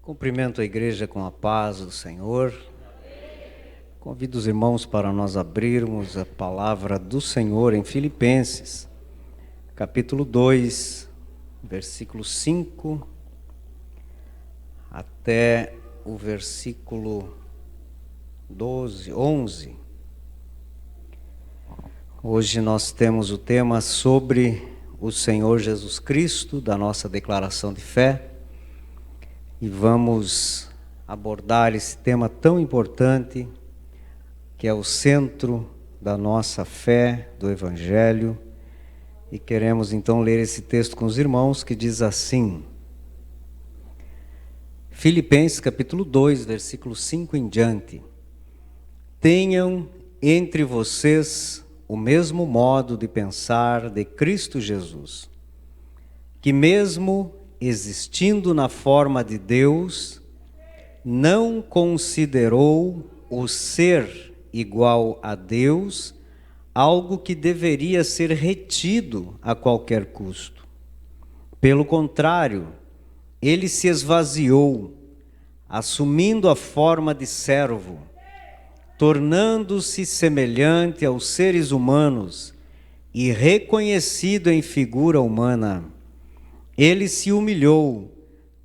Cumprimento a igreja com a paz do Senhor. Convido os irmãos para nós abrirmos a palavra do Senhor em Filipenses, capítulo 2, versículo 5 até o versículo 11. Hoje nós temos o tema sobre o Senhor Jesus Cristo, da nossa declaração de fé. E vamos abordar esse tema tão importante, que é o centro da nossa fé, do Evangelho. E queremos então ler esse texto com os irmãos, que diz assim: Filipenses capítulo 2, versículo 5 em diante. Tenham entre vocês o mesmo modo de pensar de Cristo Jesus, que mesmo existindo na forma de Deus, não considerou o ser igual a Deus algo que deveria ser retido a qualquer custo. Pelo contrário, ele se esvaziou, assumindo a forma de servo, tornando-se semelhante aos seres humanos e reconhecido em figura humana. Ele se humilhou,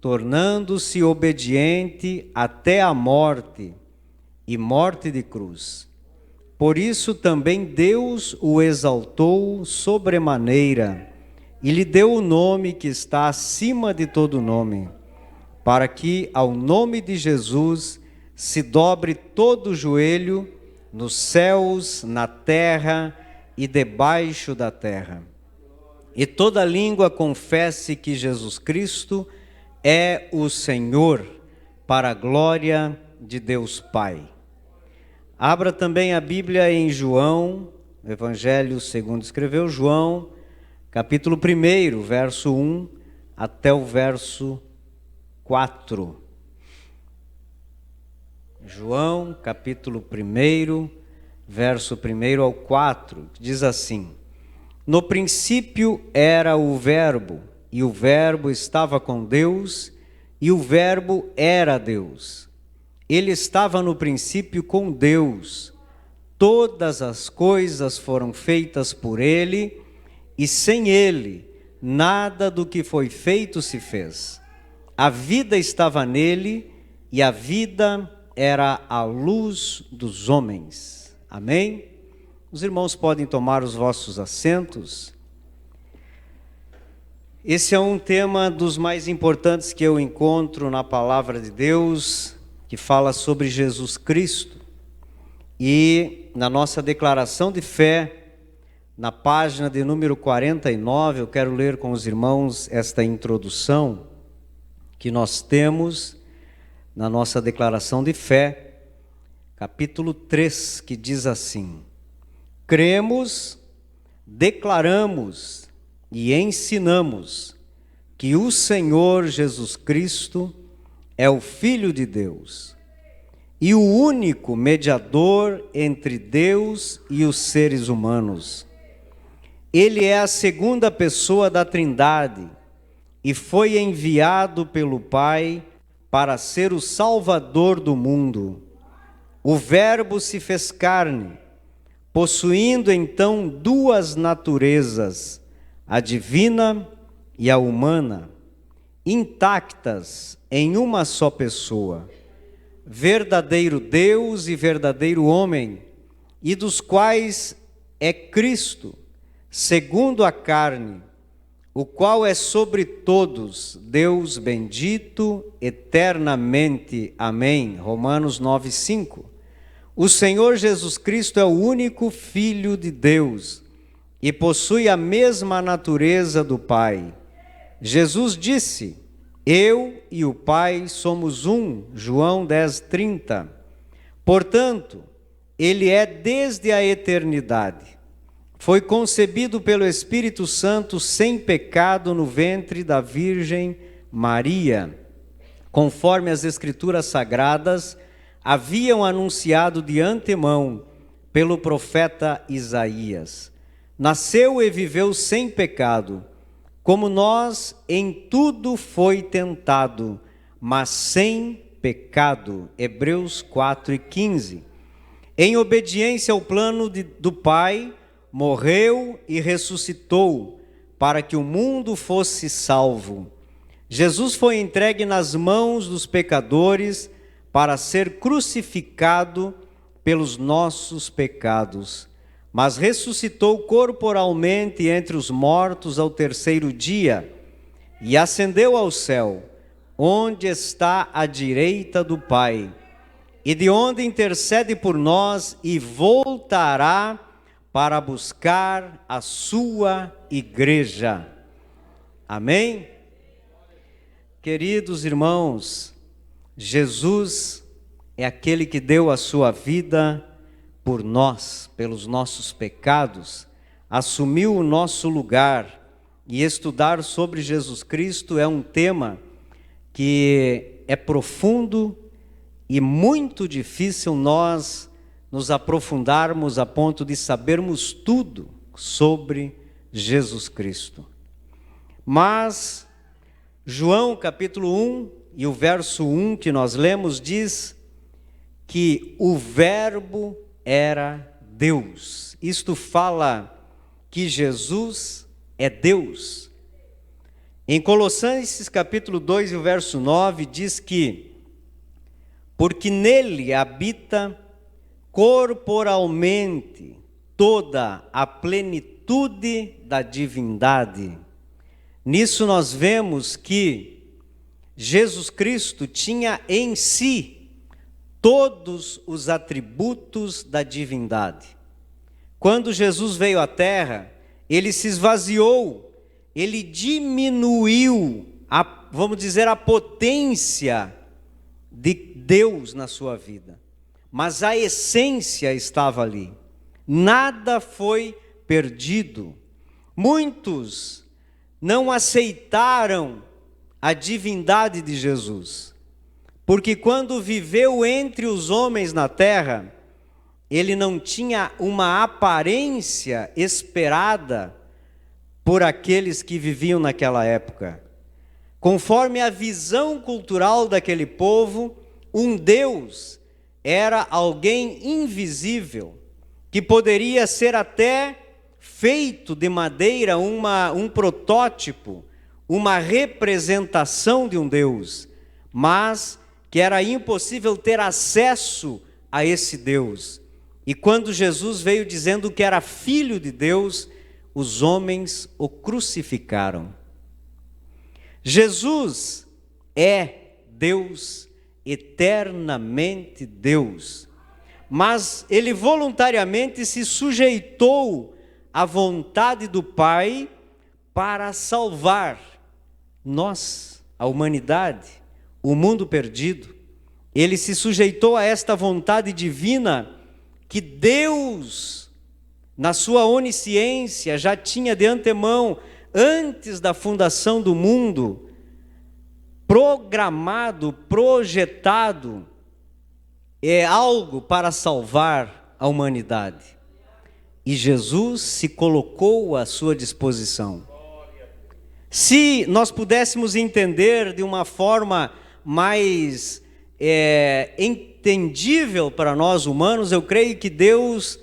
tornando-se obediente até a morte, e morte de cruz. Por isso também Deus o exaltou sobremaneira, e lhe deu o nome que está acima de todo nome, para que ao nome de Jesus se dobre todo o joelho, nos céus, na terra e debaixo da terra. E toda língua confesse que Jesus Cristo é o Senhor, para a glória de Deus Pai. Abra também a Bíblia em João, Evangelho segundo escreveu João, capítulo 1, verso 1 até o verso 4. João, capítulo 1, verso 1 ao 4, diz assim: No princípio era o Verbo, e o Verbo estava com Deus, e o Verbo era Deus. Ele estava no princípio com Deus. Todas as coisas foram feitas por ele, e sem ele, nada do que foi feito se fez. A vida estava nele, e a vida era a luz dos homens. Amém? Os irmãos podem tomar os vossos assentos. Esse é um tema dos mais importantes que eu encontro na palavra de Deus, que fala sobre Jesus Cristo. E na nossa declaração de fé, na página de número 49, eu quero ler com os irmãos esta introdução que nós temos na nossa declaração de fé, capítulo 3, que diz assim: Cremos, declaramos e ensinamos que o Senhor Jesus Cristo é o Filho de Deus e o único mediador entre Deus e os seres humanos. Ele é a segunda pessoa da Trindade e foi enviado pelo Pai para ser o Salvador do mundo. O Verbo se fez carne, possuindo então duas naturezas, a divina e a humana, intactas em uma só pessoa, verdadeiro Deus e verdadeiro homem, e dos quais é Cristo, segundo a carne, o qual é sobre todos, Deus bendito eternamente. Amém. Romanos 9:5. O Senhor Jesus Cristo é o único Filho de Deus e possui a mesma natureza do Pai. Jesus disse: Eu e o Pai somos um, João 10:30. Portanto, ele é desde a eternidade. Foi concebido pelo Espírito Santo sem pecado no ventre da Virgem Maria, conforme as Escrituras Sagradas haviam anunciado de antemão pelo profeta Isaías. Nasceu e viveu sem pecado, como nós, em tudo foi tentado, mas sem pecado. Hebreus 4:15. Em obediência ao plano do Pai, morreu e ressuscitou para que o mundo fosse salvo. Jesus foi entregue nas mãos dos pecadores para ser crucificado pelos nossos pecados, mas ressuscitou corporalmente entre os mortos ao terceiro dia e ascendeu ao céu, onde está à direita do Pai, e de onde intercede por nós e voltará para buscar a sua igreja. Amém? Queridos irmãos, Jesus é aquele que deu a sua vida por nós, pelos nossos pecados, assumiu o nosso lugar, e estudar sobre Jesus Cristo é um tema que é profundo e muito difícil nós nos aprofundarmos a ponto de sabermos tudo sobre Jesus Cristo. Mas João capítulo 1 e o verso 1 que nós lemos diz que o Verbo era Deus. Isto fala que Jesus é Deus. Em Colossenses capítulo 2 e o verso 9 diz que porque nele habita corporalmente toda a plenitude da divindade. Nisso nós vemos que Jesus Cristo tinha em si todos os atributos da divindade. Quando Jesus veio à terra, ele se esvaziou, ele diminuiu, vamos dizer, a potência de Deus na sua vida. Mas a essência estava ali. Nada foi perdido. Muitos não aceitaram a divindade de Jesus, porque quando viveu entre os homens na terra, ele não tinha uma aparência esperada por aqueles que viviam naquela época. Conforme a visão cultural daquele povo, um Deus era alguém invisível, que poderia ser até feito de madeira, um protótipo, uma representação de um Deus, mas que era impossível ter acesso a esse Deus. E quando Jesus veio dizendo que era filho de Deus, os homens o crucificaram. Jesus é Deus, eternamente Deus, mas ele voluntariamente se sujeitou à vontade do Pai para salvar nós, a humanidade, o mundo perdido. Ele se sujeitou a esta vontade divina que Deus, na sua onisciência, já tinha de antemão, antes da fundação do mundo, programado, projetado, algo para salvar a humanidade. E Jesus se colocou à sua disposição. Se nós pudéssemos entender de uma forma mais entendível para nós humanos, eu creio que Deus,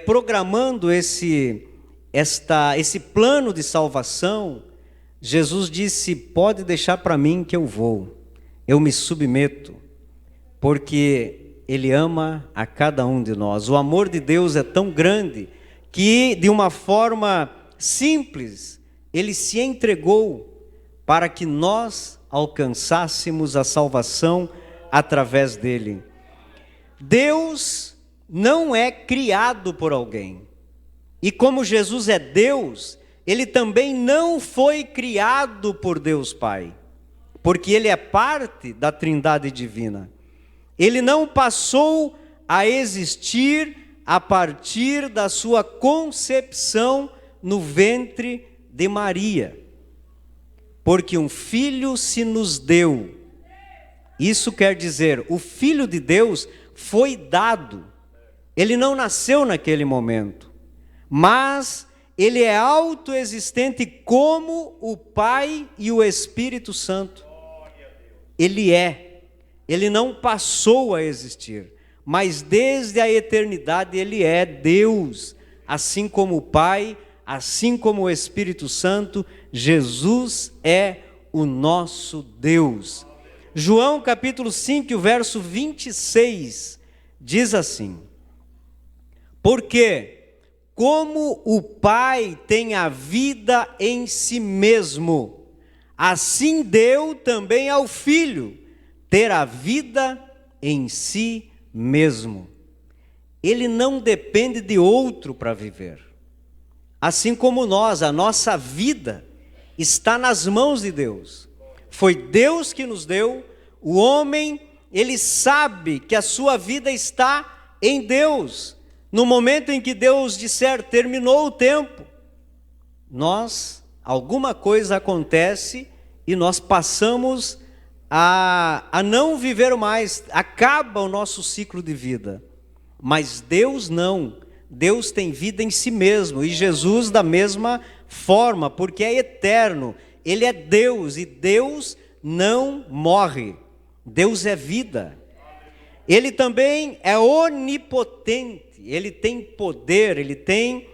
programando esse plano de salvação, Jesus disse: pode deixar para mim que eu vou, eu me submeto, porque Ele ama a cada um de nós. O amor de Deus é tão grande que, de uma forma simples, Ele se entregou para que nós alcançássemos a salvação através dele. Deus não é criado por alguém. E como Jesus é Deus, Ele também não foi criado por Deus Pai, porque Ele é parte da Trindade Divina. Ele não passou a existir a partir da sua concepção no ventre de Maria, porque um filho se nos deu. Isso quer dizer, o Filho de Deus foi dado. Ele não nasceu naquele momento, mas Ele é autoexistente como o Pai e o Espírito Santo. Ele não passou a existir, mas desde a eternidade Ele é Deus, assim como o Pai, assim como o Espírito Santo. Jesus é o nosso Deus. João capítulo 5, verso 26, diz assim: porque como o Pai tem a vida em si mesmo, assim deu também ao Filho ter a vida em si mesmo. Ele não depende de outro para viver. Assim como nós, a nossa vida está nas mãos de Deus. Foi Deus que nos deu. O homem, ele sabe que a sua vida está em Deus. No momento em que Deus disser, terminou o tempo, alguma coisa acontece e nós passamos a não viver mais, acaba o nosso ciclo de vida. Mas Deus não, Deus tem vida em si mesmo, e Jesus da mesma forma, porque é eterno, Ele é Deus, e Deus não morre, Deus é vida. Ele também é onipotente, Ele tem poder, Ele tem,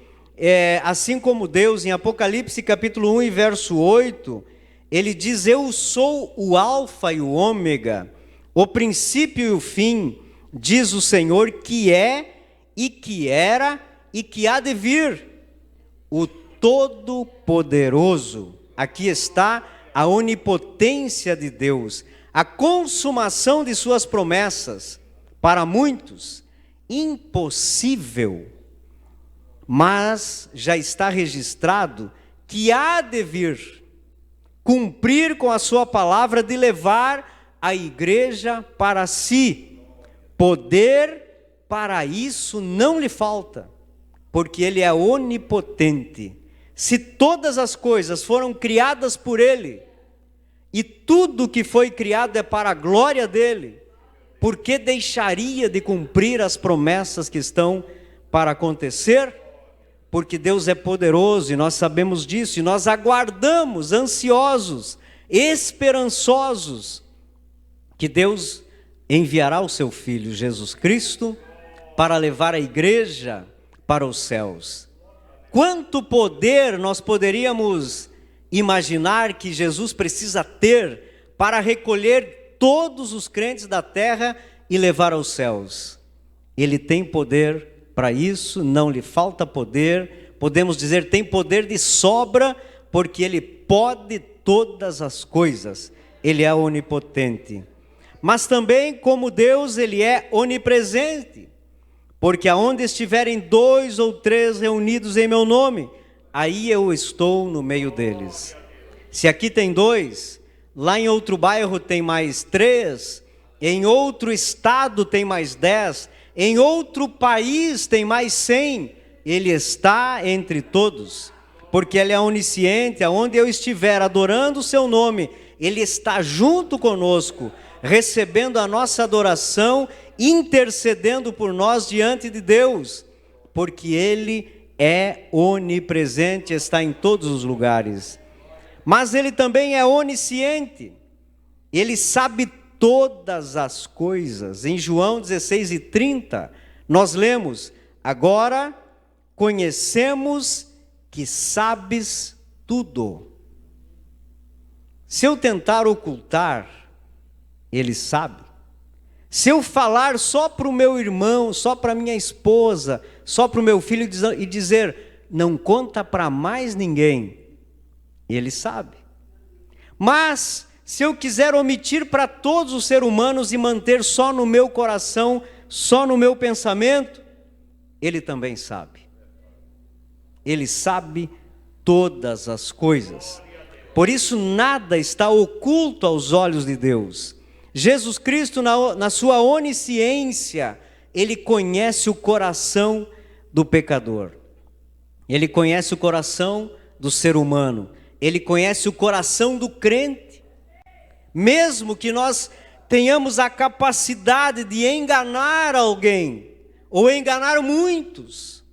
assim como Deus, em Apocalipse capítulo 1 e verso 8, Ele diz: eu sou o alfa e o ômega, o princípio e o fim, diz o Senhor, que é, e que era, e que há de vir, o Todo-Poderoso. Aqui está a onipotência de Deus, a consumação de suas promessas, para muitos, impossível, mas já está registrado que há de vir, cumprir com a sua palavra de levar a igreja para si. Poder para isso não lhe falta, porque Ele é onipotente. Se todas as coisas foram criadas por Ele, e tudo que foi criado é para a glória dEle, por que deixaria de cumprir as promessas que estão para acontecer? Porque Deus é poderoso, e nós sabemos disso, e nós aguardamos, ansiosos, esperançosos, que Deus enviará o seu Filho, Jesus Cristo, para levar a igreja para os céus. Quanto poder nós poderíamos imaginar que Jesus precisa ter para recolher todos os crentes da terra e levar aos céus? Ele tem poder para isso, não lhe falta poder, podemos dizer, tem poder de sobra, porque Ele pode todas as coisas, Ele é onipotente. Mas também, como Deus, Ele é onipresente, porque aonde estiverem 2 ou 3 reunidos em meu nome, aí eu estou no meio deles. Se aqui tem 2, lá em outro bairro tem mais 3, em outro estado tem mais 10, em outro país tem mais 100, Ele está entre todos, porque Ele é onisciente. Aonde eu estiver adorando o seu nome, Ele está junto conosco, recebendo a nossa adoração, intercedendo por nós diante de Deus, porque Ele é onipresente, está em todos os lugares. Mas Ele também é onisciente, Ele sabe todas as coisas. Em João 16:30, nós lemos: agora conhecemos que sabes tudo. Se eu tentar ocultar, Ele sabe. Se eu falar só para o meu irmão, só para minha esposa, só para o meu filho e dizer, não conta para mais ninguém, Ele sabe. Mas se eu quiser omitir para todos os seres humanos e manter só no meu coração, só no meu pensamento, Ele também sabe. Ele sabe todas as coisas. Por isso nada está oculto aos olhos de Deus. Jesus Cristo, na sua onisciência, Ele conhece o coração do pecador. Ele conhece o coração do ser humano. Ele conhece o coração do crente. Mesmo que nós tenhamos a capacidade de enganar alguém, ou enganar muitos,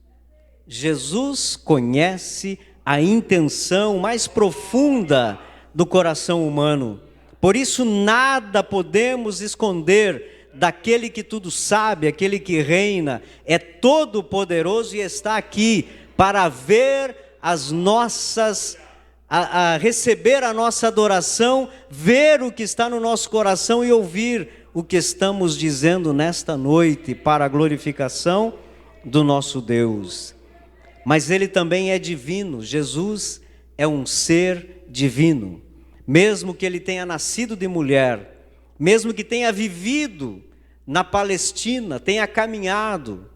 Jesus conhece a intenção mais profunda do coração humano. Por isso nada podemos esconder daquele que tudo sabe, aquele que reina, é todo poderoso e está aqui para ver as nossas, a receber a nossa adoração, ver o que está no nosso coração e ouvir o que estamos dizendo nesta noite para a glorificação do nosso Deus. Mas Ele também é divino, Jesus é um ser divino. Mesmo que Ele tenha nascido de mulher, mesmo que tenha vivido na Palestina, tenha caminhado,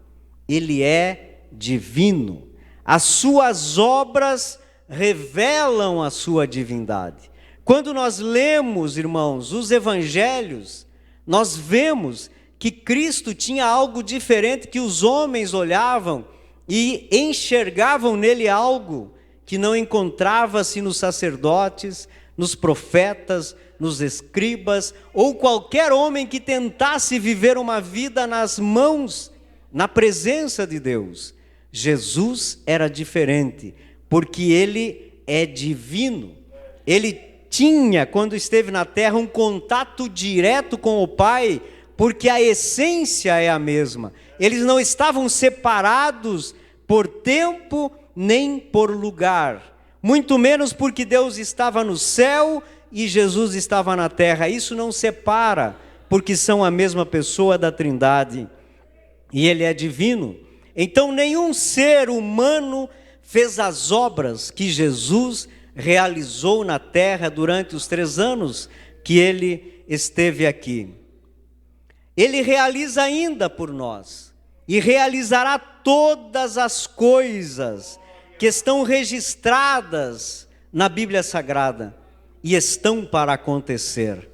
Ele é divino. As suas obras revelam a sua divindade. Quando nós lemos, irmãos, os evangelhos, nós vemos que Cristo tinha algo diferente, que os homens olhavam e enxergavam nele algo que não encontrava-se nos sacerdotes, nos profetas, nos escribas, ou qualquer homem que tentasse viver uma vida nas mãos, na presença de Deus. Jesus era diferente, porque Ele é divino. Ele tinha, quando esteve na terra, um contato direto com o Pai, porque a essência é a mesma. Eles não estavam separados por tempo nem por lugar, muito menos porque Deus estava no céu e Jesus estava na terra. Isso não separa, porque são a mesma pessoa da Trindade, e Ele é divino. Então nenhum ser humano fez as obras que Jesus realizou na terra durante os 3 anos que Ele esteve aqui. Ele realiza ainda por nós, e realizará todas as coisas que estão registradas na Bíblia Sagrada, e estão para acontecer,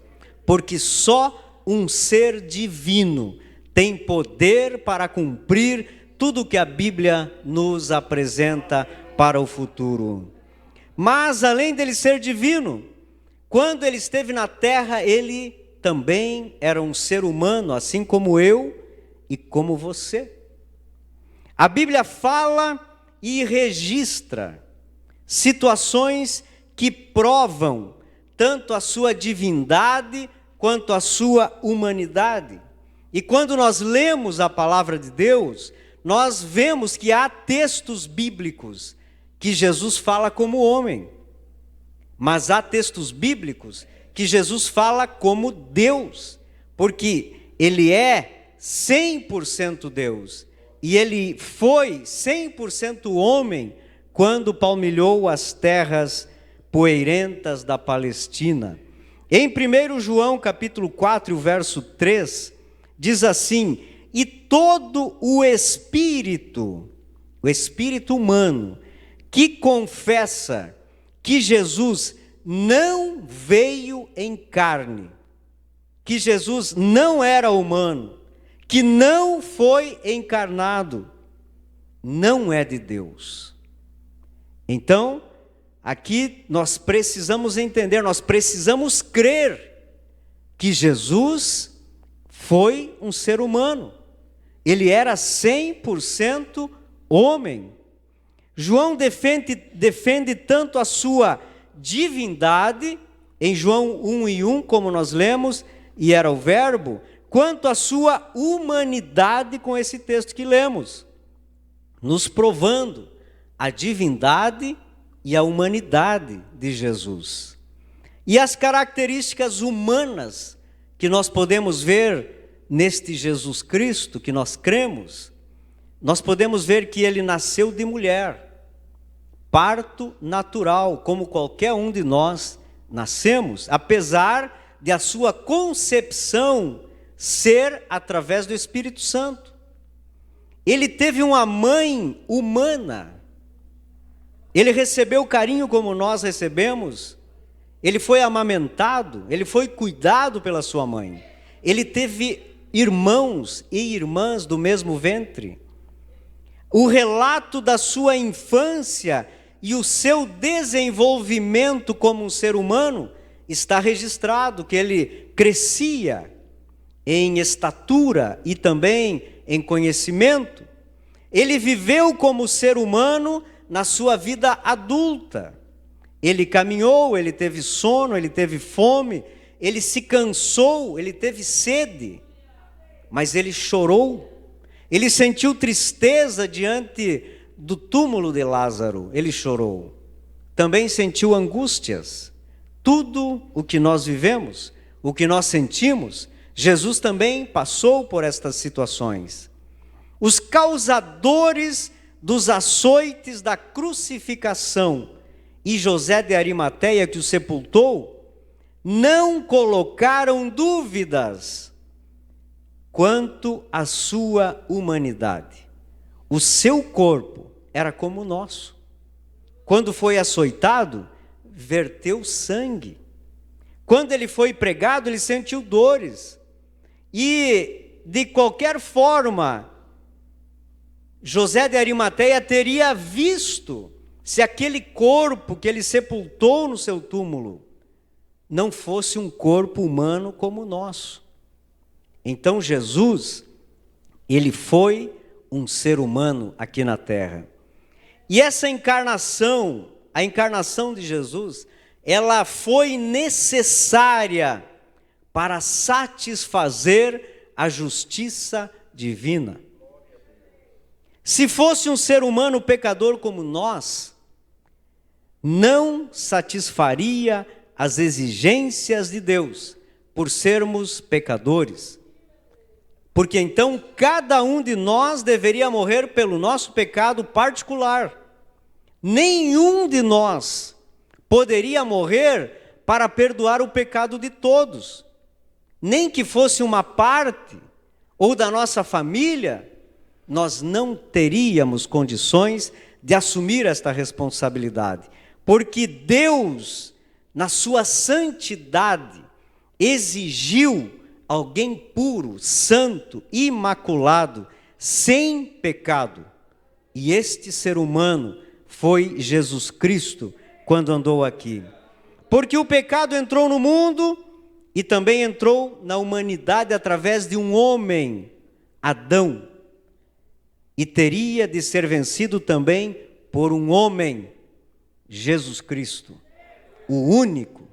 porque só um ser divino tem poder para cumprir tudo o que a Bíblia nos apresenta para o futuro. Mas além dele ser divino, quando ele esteve na terra, ele também era um ser humano, assim como eu e como você. A Bíblia fala e registra situações que provam tanto a sua divindade quanto a sua humanidade. E quando nós lemos a palavra de Deus, nós vemos que há textos bíblicos que Jesus fala como homem, mas há textos bíblicos que Jesus fala como Deus, porque Ele é 100% Deus, e Ele foi 100% homem quando palmilhou as terras poeirentas da Palestina. Em 1 João capítulo 4, verso 3, diz assim: e todo o espírito humano, que confessa que Jesus não veio em carne, que Jesus não era humano, que não foi encarnado, não é de Deus. Então, aqui nós precisamos entender, nós precisamos crer que Jesus foi um ser humano. Ele era 100% homem. João defende tanto a sua divindade, em João 1:1, como nós lemos, e era o verbo, quanto a sua humanidade com esse texto que lemos, nos provando a divindade e a humanidade de Jesus. E as características humanas que nós podemos ver neste Jesus Cristo, que nós cremos, nós podemos ver que ele nasceu de mulher, parto natural, como qualquer um de nós nascemos, apesar de a sua concepção ser através do Espírito Santo. Ele teve uma mãe humana, ele recebeu carinho como nós recebemos, ele foi amamentado, ele foi cuidado pela sua mãe, ele teve irmãos e irmãs do mesmo ventre. O relato da sua infância e o seu desenvolvimento como um ser humano está registrado, que ele crescia em estatura e também em conhecimento. Ele viveu como ser humano na sua vida adulta. Ele caminhou, ele teve sono, ele teve fome, ele se cansou, ele teve sede, mas ele chorou. Ele sentiu tristeza diante do túmulo de Lázaro, ele chorou. Também sentiu angústias. Tudo o que nós vivemos, o que nós sentimos, Jesus também passou por estas situações. Os causadores dos açoites da crucificação e José de Arimateia, que o sepultou, não colocaram dúvidas quanto à sua humanidade. O seu corpo era como o nosso. Quando foi açoitado, verteu sangue. Quando ele foi pregado, ele sentiu dores. E, de qualquer forma, José de Arimateia teria visto se aquele corpo que ele sepultou no seu túmulo não fosse um corpo humano como o nosso. Então Jesus, ele foi um ser humano aqui na terra. E essa encarnação, a encarnação de Jesus, ela foi necessária para satisfazer a justiça divina. Se fosse um ser humano pecador como nós, não satisfaria as exigências de Deus, por sermos pecadores. Porque então cada um de nós deveria morrer pelo nosso pecado particular. Nenhum de nós poderia morrer para perdoar o pecado de todos. Nem que fosse uma parte ou da nossa família, nós não teríamos condições de assumir esta responsabilidade. Porque Deus, na sua santidade, exigiu alguém puro, santo, imaculado, sem pecado. E este ser humano foi Jesus Cristo quando andou aqui. Porque o pecado entrou no mundo e também entrou na humanidade através de um homem, Adão. E teria de ser vencido também por um homem, Jesus Cristo, o único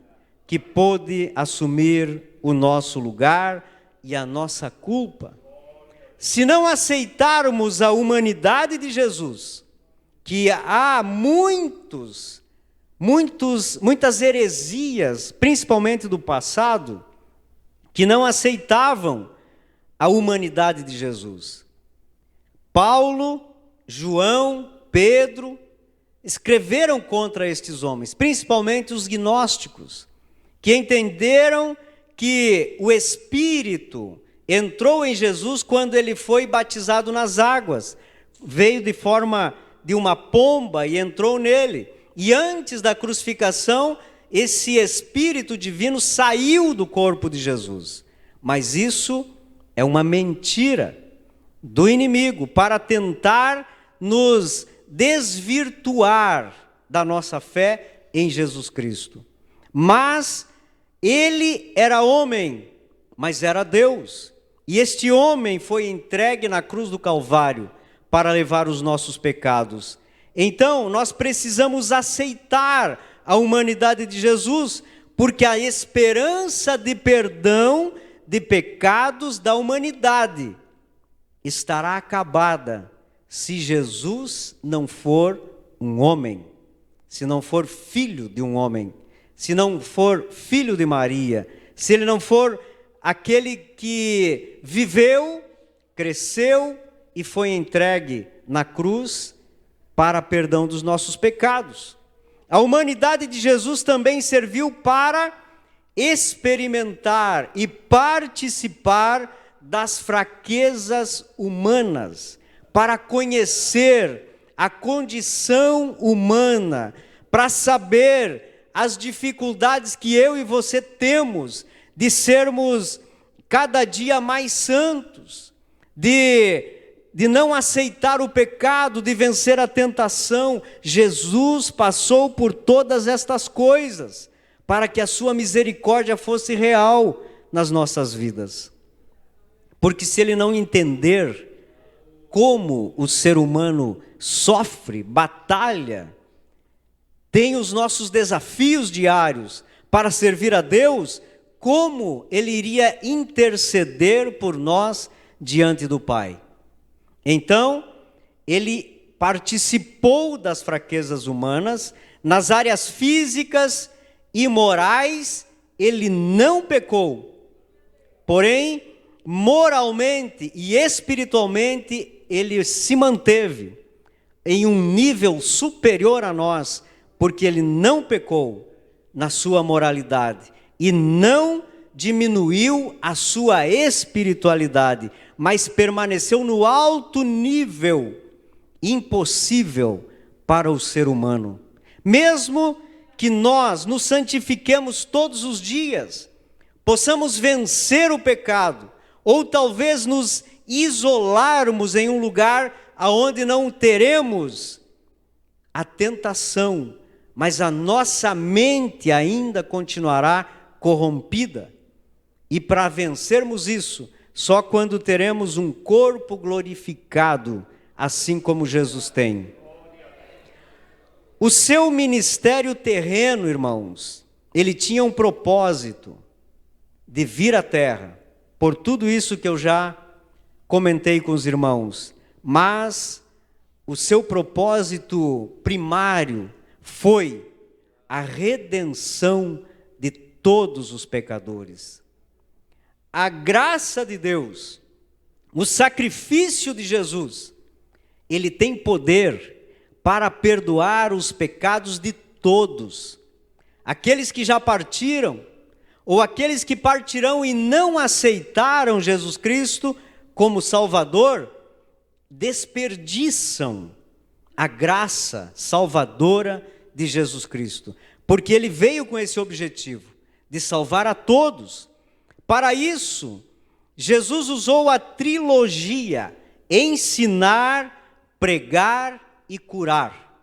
que pôde assumir o nosso lugar e a nossa culpa. Se não aceitarmos a humanidade de Jesus, que há muitas heresias, principalmente do passado, que não aceitavam a humanidade de Jesus. Paulo, João, Pedro escreveram contra estes homens, principalmente os gnósticos, que entenderam que o Espírito entrou em Jesus quando ele foi batizado nas águas, veio de forma de uma pomba e entrou nele. E antes da crucificação, esse Espírito divino saiu do corpo de Jesus. Mas isso é uma mentira do inimigo para tentar nos desvirtuar da nossa fé em Jesus Cristo. Mas ele era homem, mas era Deus. E este homem foi entregue na cruz do Calvário para levar os nossos pecados. Então, nós precisamos aceitar a humanidade de Jesus, porque a esperança de perdão de pecados da humanidade estará acabada se Jesus não for um homem, se não for filho de um homem, se não for filho de Maria, se ele não for aquele que viveu, cresceu e foi entregue na cruz para perdão dos nossos pecados. A humanidade de Jesus também serviu para experimentar e participar das fraquezas humanas, para conhecer a condição humana, para saber as dificuldades que eu e você temos de sermos cada dia mais santos, de não aceitar o pecado, de vencer a tentação. Jesus passou por todas estas coisas, para que a sua misericórdia fosse real nas nossas vidas. Porque se ele não entender como o ser humano sofre, batalha, tem os nossos desafios diários para servir a Deus, como ele iria interceder por nós diante do Pai. Então, ele participou das fraquezas humanas, nas áreas físicas e morais, ele não pecou. Porém, moralmente e espiritualmente, ele se manteve em um nível superior a nós, porque ele não pecou na sua moralidade e não diminuiu a sua espiritualidade, mas permaneceu no alto nível impossível para o ser humano. Mesmo que nós nos santifiquemos todos os dias, possamos vencer o pecado, ou talvez nos isolarmos em um lugar aonde não teremos a tentação, mas a nossa mente ainda continuará corrompida. E para vencermos isso, só quando teremos um corpo glorificado, assim como Jesus tem. O seu ministério terreno, irmãos, ele tinha um propósito de vir à terra, por tudo isso que eu já comentei com os irmãos, mas o seu propósito primário foi a redenção de todos os pecadores. A graça de Deus, o sacrifício de Jesus, ele tem poder para perdoar os pecados de todos. Aqueles que já partiram, ou aqueles que partirão e não aceitaram Jesus Cristo como Salvador, desperdiçam a graça salvadora de Jesus Cristo, porque ele veio com esse objetivo, de salvar a todos. Para isso, Jesus usou a trilogia: ensinar, pregar e curar.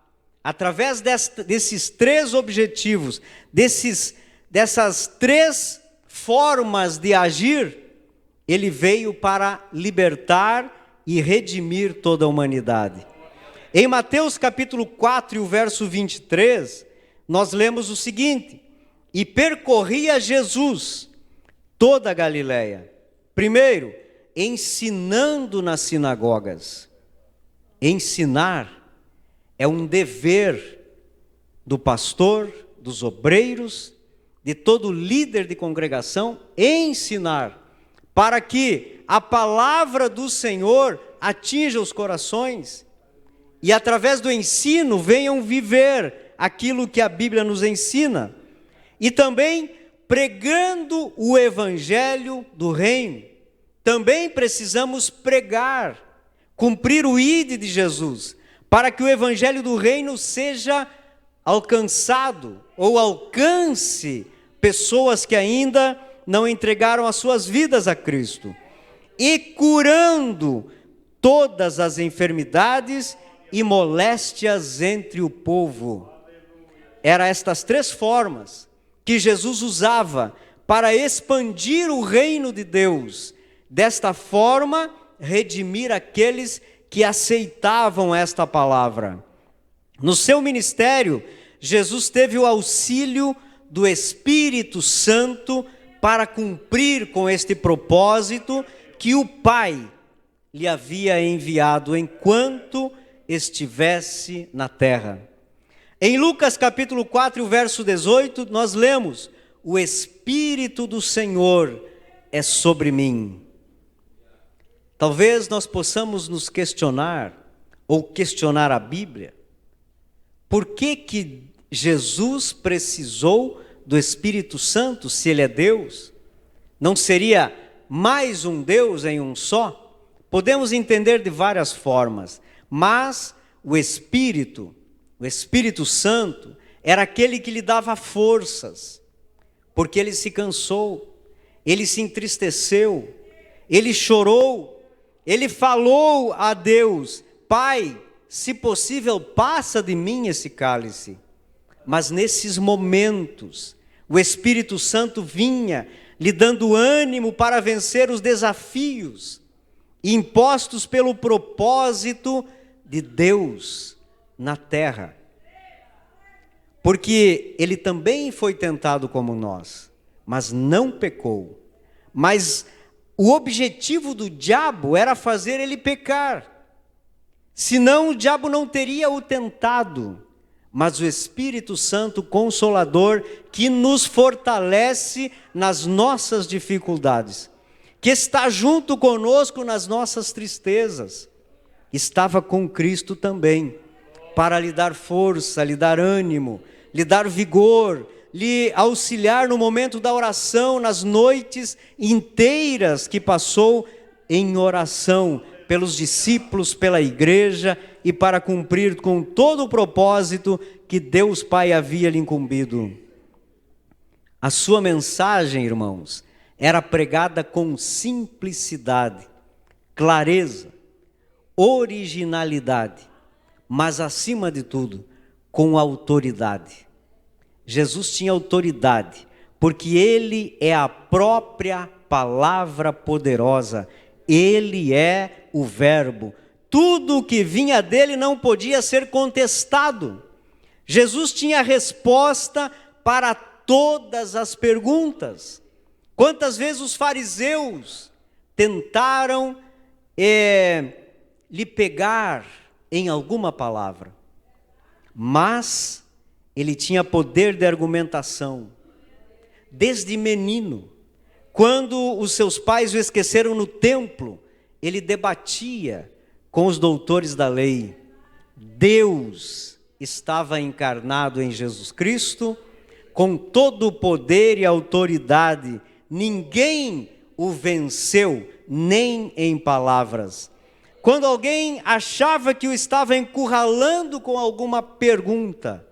Através desses três objetivos, dessas três formas de agir, ele veio para libertar e redimir toda a humanidade. Em Mateus capítulo 4 e o verso 23, nós lemos o seguinte: e percorria Jesus toda a Galileia, primeiro, ensinando nas sinagogas. Ensinar é um dever do pastor, dos obreiros, de todo líder de congregação, ensinar, para que a palavra do Senhor atinja os corações, e através do ensino venham viver aquilo que a Bíblia nos ensina, e também pregando o evangelho do reino. Também precisamos pregar, cumprir o ide de Jesus, para que o evangelho do reino seja alcançado, ou alcance pessoas que ainda não entregaram as suas vidas a Cristo, e curando todas as enfermidades e moléstias entre o povo. Eram estas três formas que Jesus usava para expandir o reino de Deus. Desta forma, redimir aqueles que aceitavam esta palavra. No seu ministério, Jesus teve o auxílio do Espírito Santo para cumprir com este propósito que o Pai lhe havia enviado enquanto estivesse na terra. Em Lucas capítulo 4, verso 18, nós lemos: o Espírito do Senhor é sobre mim. Talvez nós possamos nos questionar, ou questionar a Bíblia, por que Jesus precisou do Espírito Santo, se ele é Deus? Não seria mais um Deus em um só? Podemos entender de várias formas, mas o Espírito Santo era aquele que lhe dava forças, porque ele se cansou, ele se entristeceu, ele chorou, ele falou a Deus: Pai, se possível, passa de mim esse cálice. Mas nesses momentos, o Espírito Santo vinha lhe dando ânimo para vencer os desafios impostos pelo propósito de Deus na terra. Porque ele também foi tentado como nós, mas não pecou. Mas o objetivo do diabo era fazer ele pecar. Senão o diabo não teria o tentado. Mas o Espírito Santo Consolador, que nos fortalece nas nossas dificuldades, que está junto conosco nas nossas tristezas, estava com Cristo também, para lhe dar força, lhe dar ânimo, lhe dar vigor, lhe auxiliar no momento da oração, nas noites inteiras que passou em oração pelos discípulos, pela igreja e para cumprir com todo o propósito que Deus Pai havia lhe incumbido. A sua mensagem, irmãos, era pregada com simplicidade, clareza, originalidade, mas acima de tudo, com autoridade. Jesus tinha autoridade, porque Ele é a própria palavra poderosa, Ele é o Verbo. Tudo o que vinha dele não podia ser contestado. Jesus tinha resposta para todas as perguntas. Quantas vezes os fariseus tentaram lhe pegar em alguma palavra, mas ele tinha poder de argumentação. Desde menino, quando os seus pais o esqueceram no templo, ele debatia com os doutores da lei. Deus estava encarnado em Jesus Cristo, com todo o poder e autoridade. Ninguém o venceu, nem em palavras. Quando alguém achava que o estava encurralando com alguma pergunta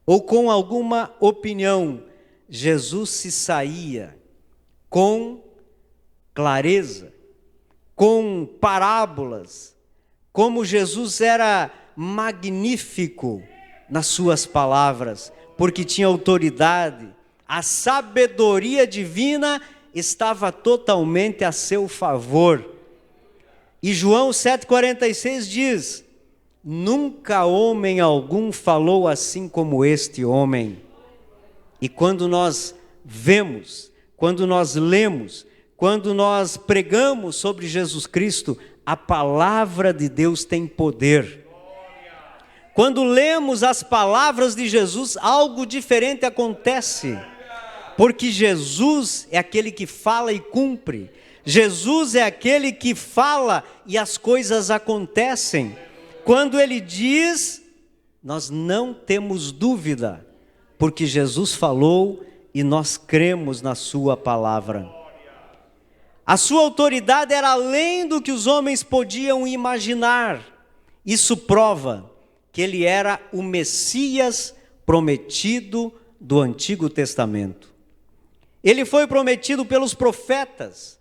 ou com alguma opinião, Jesus se saía com clareza, com parábolas, como Jesus era magnífico nas suas palavras, porque tinha autoridade, a sabedoria divina estava totalmente a seu favor. E João 7,46 diz: nunca homem algum falou assim como este homem. E quando nós vemos, quando nós lemos, quando nós pregamos sobre Jesus Cristo, a palavra de Deus tem poder. Quando lemos as palavras de Jesus, algo diferente acontece. Porque Jesus é aquele que fala e cumpre. Jesus é aquele que fala e as coisas acontecem. Quando Ele diz, nós não temos dúvida, porque Jesus falou e nós cremos na sua palavra. A sua autoridade era além do que os homens podiam imaginar. Isso prova que Ele era o Messias prometido do Antigo Testamento. Ele foi prometido pelos profetas.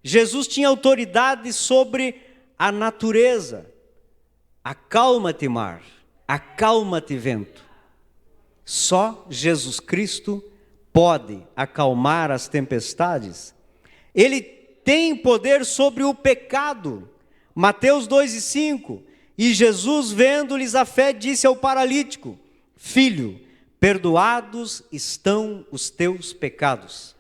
Jesus tinha autoridade sobre a natureza. Acalma-te, mar, acalma-te, vento. Só Jesus Cristo pode acalmar as tempestades. Ele tem poder sobre o pecado. Mateus 2,5. E Jesus, vendo-lhes a fé, disse ao paralítico: filho, perdoados estão os teus pecados.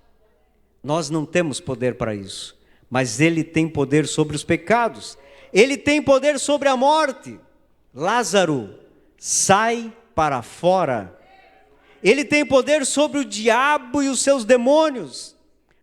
Nós não temos poder para isso, mas Ele tem poder sobre os pecados. Ele tem poder sobre a morte. Lázaro, sai para fora. Ele tem poder sobre o diabo e os seus demônios.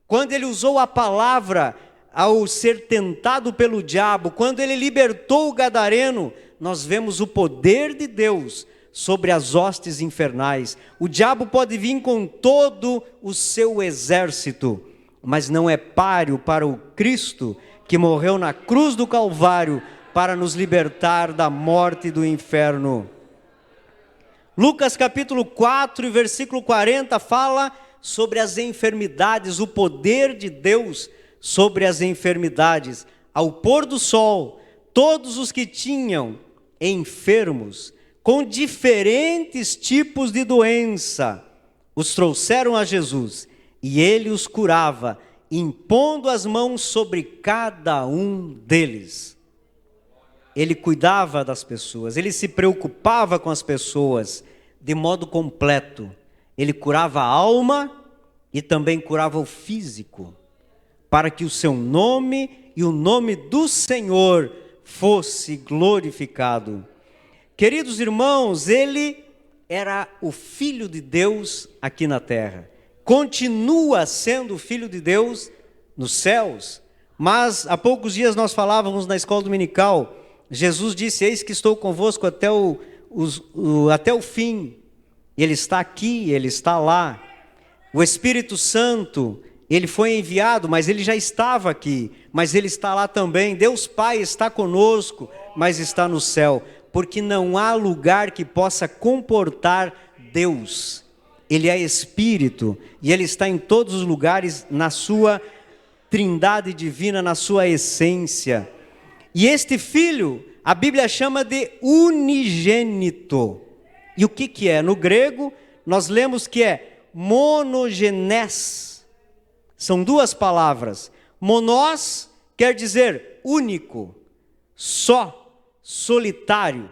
Quando Ele usou a palavra ao ser tentado pelo diabo, quando Ele libertou o gadareno, nós vemos o poder de Deus sobre as hostes infernais. O diabo pode vir com todo o seu exército, mas não é páreo para o Cristo que morreu na cruz do Calvário para nos libertar da morte e do inferno. Lucas capítulo 4 e versículo 40 fala sobre as enfermidades, o poder de Deus sobre as enfermidades. Ao pôr do sol, todos os que tinham enfermos, com diferentes tipos de doença, os trouxeram a Jesus, e Ele os curava, impondo as mãos sobre cada um deles. Ele cuidava das pessoas, Ele se preocupava com as pessoas de modo completo. Ele curava a alma, e também curava o físico, para que o seu nome e o nome do Senhor fosse glorificado. Queridos irmãos, ele era o Filho de Deus aqui na terra. Continua sendo o Filho de Deus nos céus. Mas há poucos dias nós falávamos na escola dominical, Jesus disse: eis que estou convosco até o fim. Ele está aqui, ele está lá. O Espírito Santo, ele foi enviado, mas ele já estava aqui, mas ele está lá também. Deus Pai está conosco, mas está no céu, porque não há lugar que possa comportar Deus. Ele é Espírito e ele está em todos os lugares na sua trindade divina, na sua essência. E este Filho, a Bíblia chama de unigênito. E o que é? No grego, nós lemos que é monogenés. São duas palavras. Monós quer dizer único, só, solitário.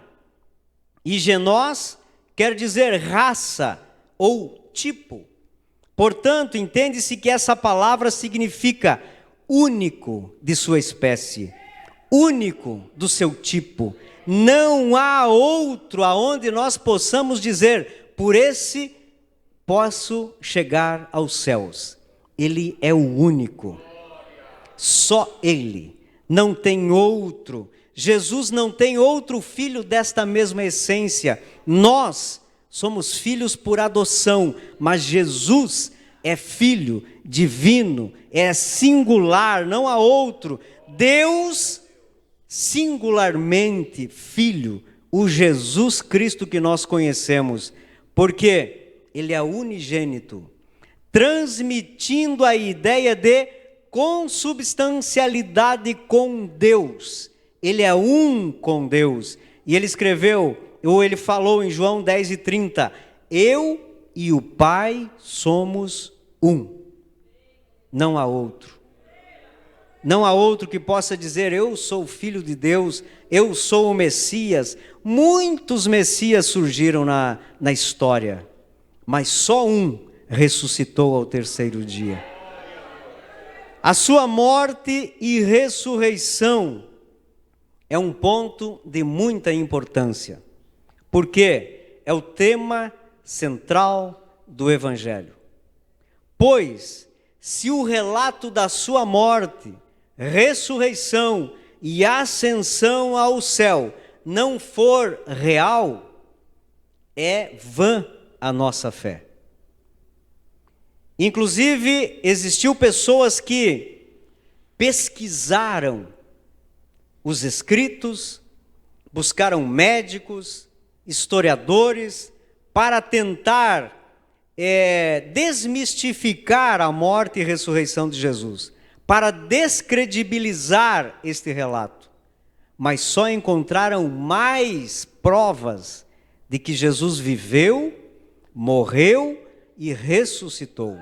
E genós quer dizer raça ou tipo. Portanto, entende-se que essa palavra significa único de sua espécie, único do seu tipo. Não há outro aonde nós possamos dizer, por esse posso chegar aos céus. Ele é o único. Só ele. Não tem outro. Jesus não tem outro filho desta mesma essência. Nós somos filhos por adoção, mas Jesus é filho divino, é singular, não há outro. Deus, singularmente filho, o Jesus Cristo que nós conhecemos, porque ele é unigênito, transmitindo a ideia de consubstancialidade com Deus. Ele é um com Deus. E ele escreveu, ou ele falou em João 10:30, eu e o Pai somos um. Não há outro. Não há outro que possa dizer, eu sou filho de Deus, eu sou o Messias. Muitos Messias surgiram na história, mas só um ressuscitou ao terceiro dia. A sua morte e ressurreição é um ponto de muita importância, porque é o tema central do Evangelho. Pois, se o relato da sua morte, ressurreição e ascensão ao céu não for real, é vã a nossa fé. Inclusive, existiu pessoas que pesquisaram os escritos, buscaram médicos, historiadores, para tentar desmistificar a morte e ressurreição de Jesus, para descredibilizar este relato. Mas só encontraram mais provas de que Jesus viveu, morreu e ressuscitou.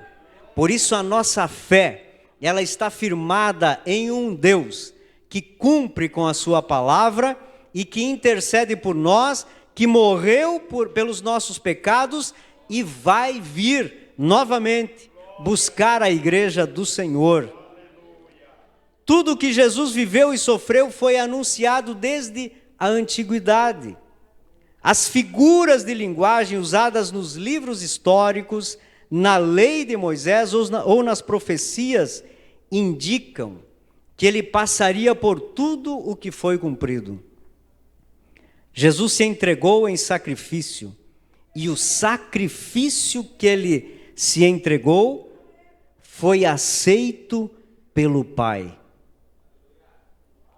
Por isso a nossa fé, ela está firmada em um Deus que cumpre com a sua palavra e que intercede por nós, que morreu pelos nossos pecados e vai vir novamente buscar a igreja do Senhor. Tudo que Jesus viveu e sofreu foi anunciado desde a antiguidade. As figuras de linguagem usadas nos livros históricos, na lei de Moisés ou nas profecias, indicam que ele passaria por tudo o que foi cumprido. Jesus se entregou em sacrifício, e o sacrifício que ele se entregou foi aceito pelo Pai.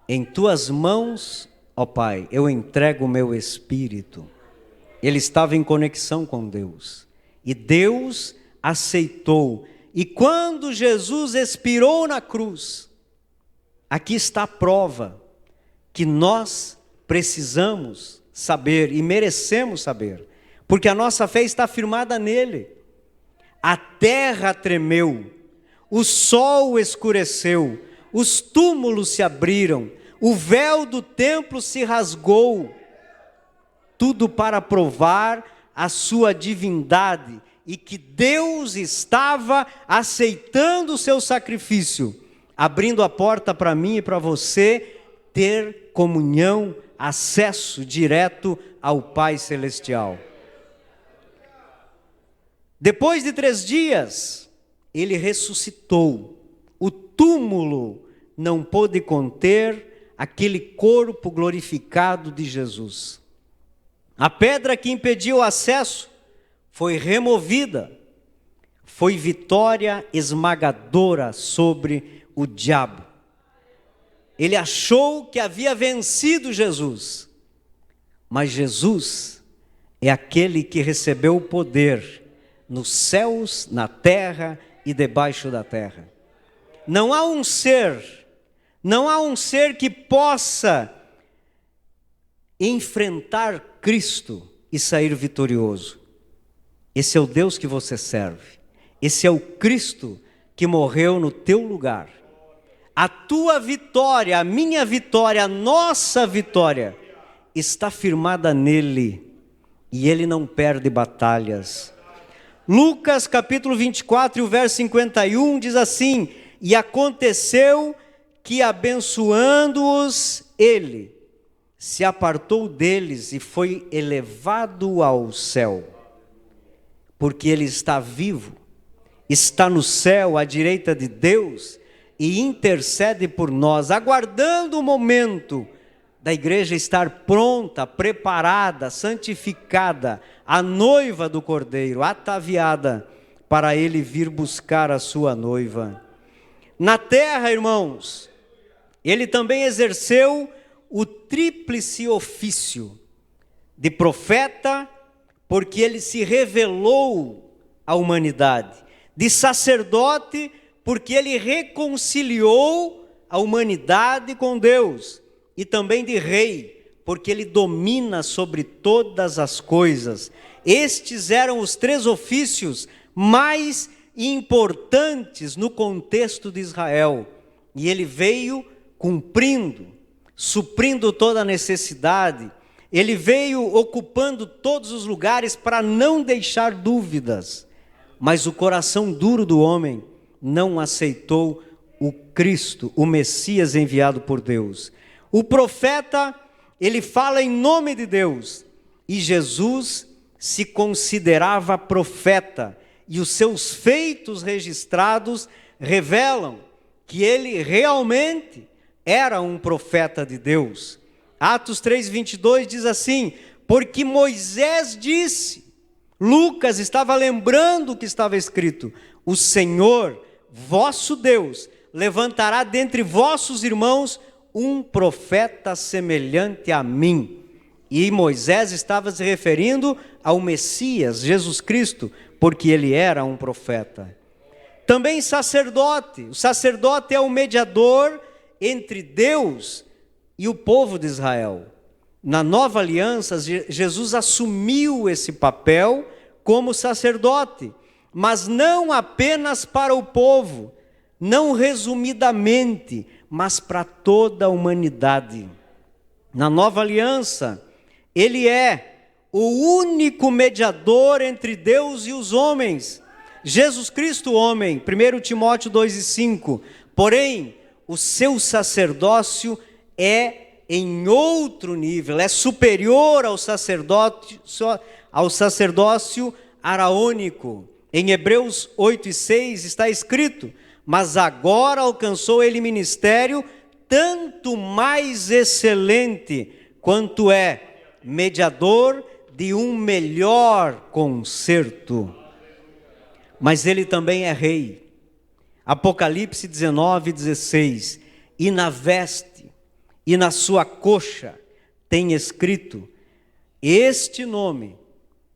Em tuas mãos, ó Pai, eu entrego o meu espírito. Ele estava em conexão com Deus, e Deus aceitou. E quando Jesus expirou na cruz, aqui está a prova que nós precisamos saber e merecemos saber, porque a nossa fé está firmada nele. A terra tremeu, o sol escureceu, os túmulos se abriram, o véu do templo se rasgou, tudo para provar a sua divindade e que Deus estava aceitando o seu sacrifício, abrindo a porta para mim e para você ter comunhão, acesso direto ao Pai Celestial. Depois de 3 dias, ele ressuscitou. O túmulo não pôde conter aquele corpo glorificado de Jesus. A pedra que impedia o acesso foi removida. Foi vitória esmagadora sobre o diabo. Ele achou que havia vencido Jesus. Mas Jesus é aquele que recebeu o poder nos céus, na terra e debaixo da terra. Não há um ser que possa enfrentar Cristo e sair vitorioso. Esse é o Deus que você serve. Esse é o Cristo que morreu no teu lugar. A tua vitória, a minha vitória, a nossa vitória está firmada nele. E ele não perde batalhas. Lucas capítulo 24 e o verso 51 diz assim: e aconteceu que abençoando-os ele, se apartou deles e foi elevado ao céu. Porque ele está vivo, está no céu à direita de Deus e intercede por nós, aguardando o momento da igreja estar pronta, preparada, santificada, a noiva do Cordeiro, ataviada, para ele vir buscar a sua noiva. Na terra, irmãos, ele também exerceu o tríplice ofício de profeta, porque ele se revelou à humanidade, de sacerdote, porque ele reconciliou a humanidade com Deus, e também de rei, porque ele domina sobre todas as coisas. Estes eram os 3 ofícios mais importantes no contexto de Israel, e ele veio cumprindo, suprindo toda a necessidade. Ele veio ocupando todos os lugares para não deixar dúvidas, mas o coração duro do homem não aceitou o Cristo, o Messias enviado por Deus. O profeta, ele fala em nome de Deus, e Jesus se considerava profeta, e os seus feitos registrados revelam que ele realmente era um profeta de Deus. Atos 3:22 diz assim: porque Moisés disse, Lucas estava lembrando o que estava escrito: o Senhor, vosso Deus, levantará dentre vossos irmãos um profeta semelhante a mim. E Moisés estava se referindo ao Messias, Jesus Cristo, porque ele era um profeta. Também sacerdote. O sacerdote é o mediador entre Deus e o povo de Israel. Na nova aliança, Jesus assumiu esse papel como sacerdote, mas não apenas para o povo, não resumidamente, mas para toda a humanidade. Na nova aliança, ele é o único mediador entre Deus e os homens. Jesus Cristo, homem, 1 Timóteo 2:5. Porém, o seu sacerdócio é em outro nível, é superior ao sacerdócio araônico. Em Hebreus 8:6 está escrito: mas agora alcançou ele ministério tanto mais excelente, quanto é mediador de um melhor concerto. Mas ele também é rei. Apocalipse 19:16. E na veste e na sua coxa tem escrito este nome: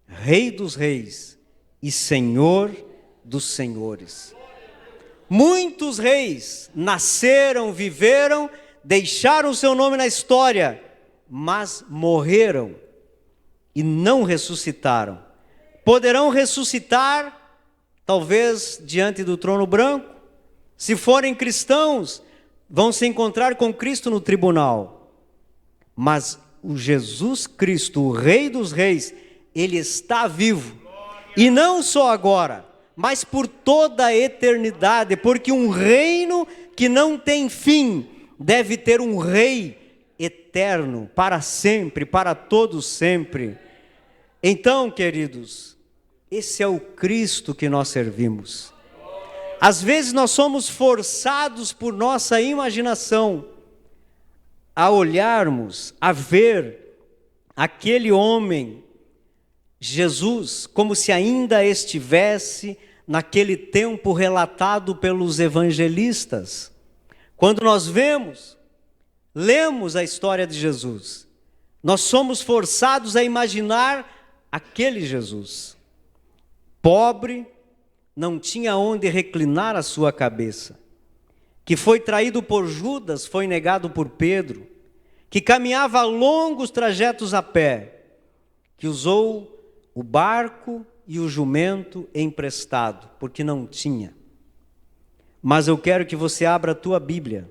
Rei dos Reis e Senhor dos Senhores. Muitos reis nasceram, viveram, deixaram o seu nome na história, mas morreram e não ressuscitaram. Poderão ressuscitar, talvez diante do trono branco. Se forem cristãos, vão se encontrar com Cristo no tribunal. Mas o Jesus Cristo, o Rei dos Reis, ele está vivo. E não só agora, mas por toda a eternidade, porque um reino que não tem fim deve ter um rei eterno, para sempre, para todos sempre. Então, queridos, esse é o Cristo que nós servimos. Às vezes nós somos forçados por nossa imaginação a olharmos, a ver aquele homem, Jesus, como se ainda estivesse naquele tempo relatado pelos evangelistas. Quando nós lemos a história de Jesus, nós somos forçados a imaginar aquele Jesus. Pobre, não tinha onde reclinar a sua cabeça, que foi traído por Judas, foi negado por Pedro, que caminhava longos trajetos a pé, que usou o barco e o jumento emprestado, porque não tinha. Mas eu quero que você abra a tua Bíblia,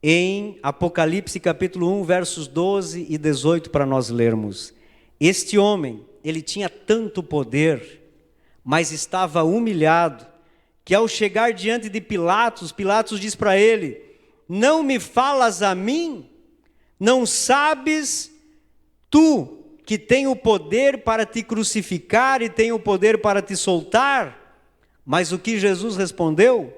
em Apocalipse capítulo 1, versos 12 e 18, para nós lermos. Este homem, ele tinha tanto poder, mas estava humilhado, que ao chegar diante de Pilatos, Pilatos diz para ele: não me falas a mim? Não sabes tu que tem o poder para te crucificar e tem o poder para te soltar? Mas o que Jesus respondeu?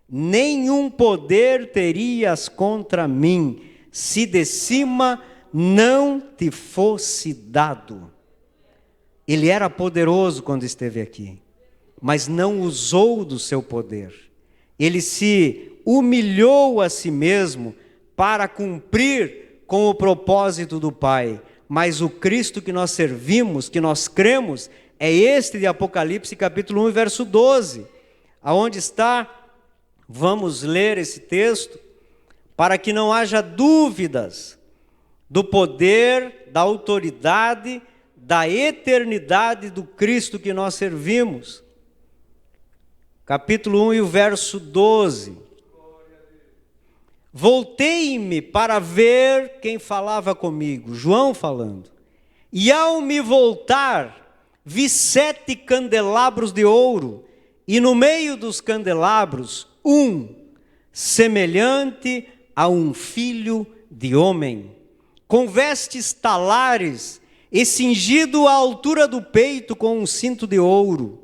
Nenhum poder terias contra mim, se de cima não te fosse dado. Ele era poderoso quando esteve aqui, mas não usou do seu poder. Ele se humilhou a si mesmo para cumprir com o propósito do Pai. Mas o Cristo que nós servimos, que nós cremos, é este de Apocalipse capítulo 1, verso 12. Aonde está? Vamos ler esse texto, para que não haja dúvidas do poder, da autoridade, da eternidade do Cristo que nós servimos. Capítulo 1 e o verso 12. Voltei-me para ver quem falava comigo, João falando. E ao me voltar, vi 7 candelabros de ouro, e no meio dos candelabros, semelhante a um filho de homem, com vestes talares, e cingido à altura do peito com um cinto de ouro.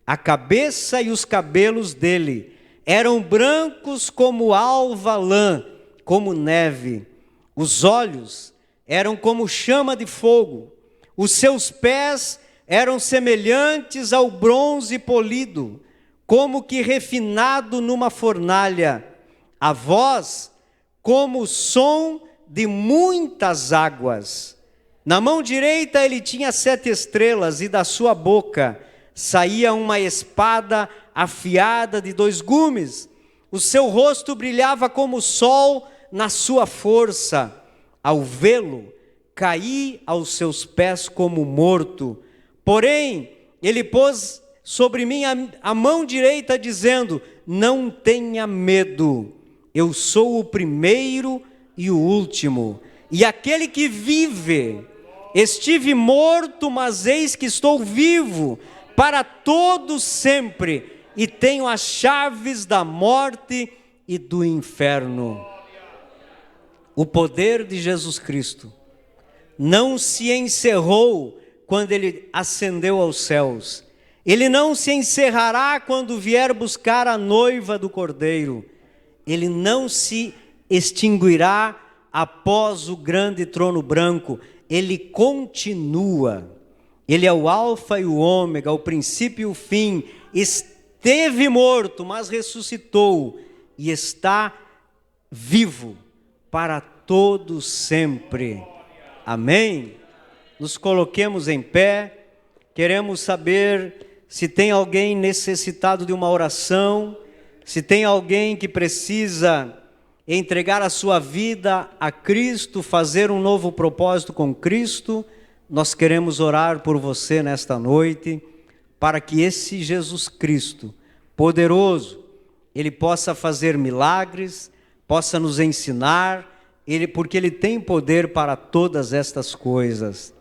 A cabeça e os cabelos dele eram brancos como alva lã, como neve. Os olhos eram como chama de fogo. Os seus pés eram semelhantes ao bronze polido, como que refinado numa fornalha. A voz como o som de muitas águas. Na mão direita ele tinha 7 estrelas, e da sua boca saía uma espada afiada de 2 gumes. O seu rosto brilhava como o sol na sua força. Ao vê-lo, caí aos seus pés como morto. Porém, ele pôs sobre mim a mão direita, dizendo: não tenha medo, eu sou o primeiro e o último, e aquele que vive. Estive morto, mas eis que estou vivo para todo sempre, e tenho as chaves da morte e do inferno. O poder de Jesus Cristo não se encerrou quando ele ascendeu aos céus. Ele não se encerrará quando vier buscar a noiva do Cordeiro. Ele não se extinguirá após o grande trono branco. Ele continua. Ele é o alfa e o ômega, o princípio e o fim. Esteve morto, mas ressuscitou e está vivo para todo sempre. Amém? Nos coloquemos em pé. Queremos saber se tem alguém necessitado de uma oração, se tem alguém que precisa entregar a sua vida a Cristo, fazer um novo propósito com Cristo. Nós queremos orar por você nesta noite, para que esse Jesus Cristo, poderoso, Ele possa fazer milagres, possa nos ensinar, porque Ele tem poder para todas estas coisas.